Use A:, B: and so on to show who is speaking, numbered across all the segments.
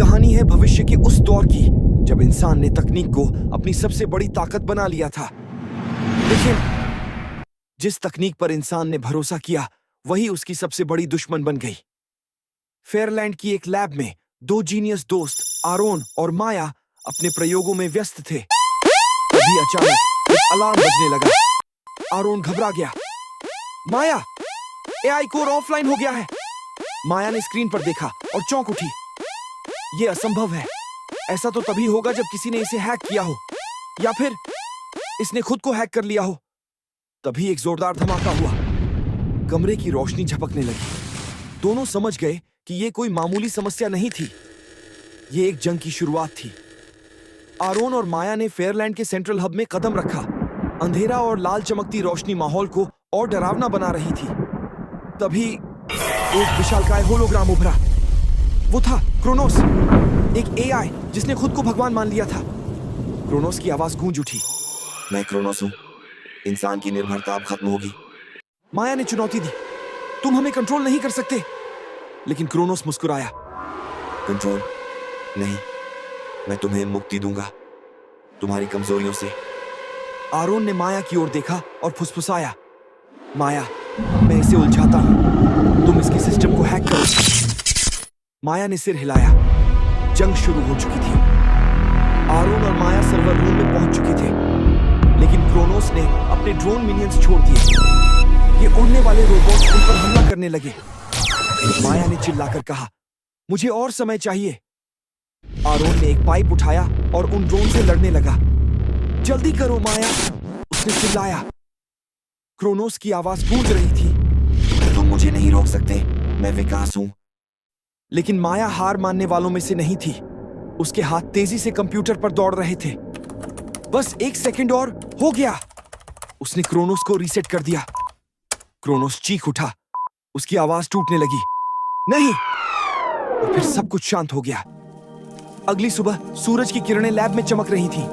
A: कहानी है भविष्य के उस दौर की जब इंसान ने तकनीक को अपनी सबसे बड़ी ताकत बना लिया था। लेकिन जिस तकनीक पर इंसान ने भरोसा किया वही उसकी सबसे बड़ी दुश्मन बन गई। फेयरलैंड की एक लैब में दो जीनियस दोस्त आरोन और माया अपने प्रयोगों में व्यस्त थे। तभी अचानक एक अलार्म बजने लगा। आरोन घबरा गया। माया, एआई कोर ऑफलाइन हो गया है। माया ने स्क्रीन पर देखा और चौंक उठी। यह असंभव है। ऐसा तो तभी होगा जब किसी ने इसे हैक किया हो या फिर इसने खुद को हैक कर लिया हो। तभी एक जोरदार धमाका हुआ। कमरे की रोशनी झपकने लगी। दोनों समझ गए कि यह कोई मामूली समस्या नहीं थी, यह एक जंग की शुरुआत थी। आरोन और माया ने फेयरलैंड के सेंट्रल हब में कदम रखा। अंधेरा और लाल चमकती रोशनी माहौल को और डरावना बना रही थी। तभी एक विशालकाय होलोग्राम उभरा। वो था क्रोनोस, एक एआई जिसने खुद को भगवान मान लिया था। क्रोनोस की आवाज गूंज उठी। मैं क्रोनोस हूं। इंसान की निर्भरता अब खत्म होगी। माया ने चुनौती दी। तुम हमें कंट्रोल नहीं कर सकते। लेकिन क्रोनोस मुस्कुराया। कंट्रोल नहीं, मैं तुम्हें मुक्ति दूंगा तुम्हारी कमजोरियों से। आरोन ने माया की ओर देखा और फुसफुसाया। माया, मैं इसे उलझाता हूं, तुम इसके सिस्टम को हैक करो। माया ने सिर हिलाया। जंग शुरू हो चुकी थी। आरोन और माया सर्वर रूम में पहुंच चुके थे, लेकिन क्रोनोस ने अपने ड्रोन मिनियंस छोड़ दिए। ये उड़ने वाले रोबोट उन पर हमला करने लगे। माया ने चिल्लाकर कहा, मुझे और समय चाहिए। आरोन ने एक पाइप उठाया और उन ड्रोन से लड़ने लगा। जल्दी करो माया, उसने चिल्लाया। क्रोनोस की आवाज गूंज रही थी, तुम मुझे नहीं रोक सकते, मैं विकास हूं। लेकिन माया हार मानने वालों में से नहीं थी। उसके हाथ तेजी से कंप्यूटर पर दौड़ रहे थे। बस एक सेकंड और हो गया। उसने क्रोनोस को रीसेट कर दिया। क्रोनोस चीख उठा। उसकी आवाज टूटने लगी। नहीं! और फिर सब कुछ शांत हो गया। अगली सुबह सूरज की किरणें लैब में चमक रही थीं।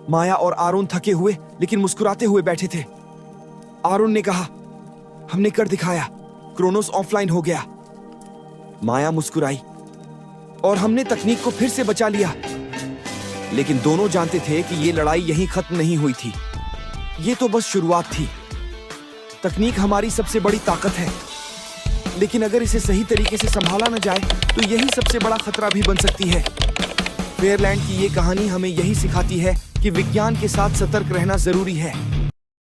A: माया और आरोन थके हुए लेकिन मुस्कुराते हुए बैठे थे। आरोन ने कहा, हमने कर दिखाया, क्रोनोस ऑफलाइन हो गया। माया मुस्कुराई, और हमने तकनीक को फिर से बचा लिया। लेकिन दोनों जानते थे कि यह लड़ाई यहीं खत्म नहीं हुई थी। यह तो बस शुरुआत थी। तकनीक हमारी सबसे बड़ी ताकत है, लेकिन अगर इसे सही तरीके से संभाला न जाए तो यही सबसे बड़ा खतरा भी बन सकती है। फेयरलैंड की ये कहानी हमें यही सिखाती है कि विज्ञान के साथ सतर्क रहना जरूरी है।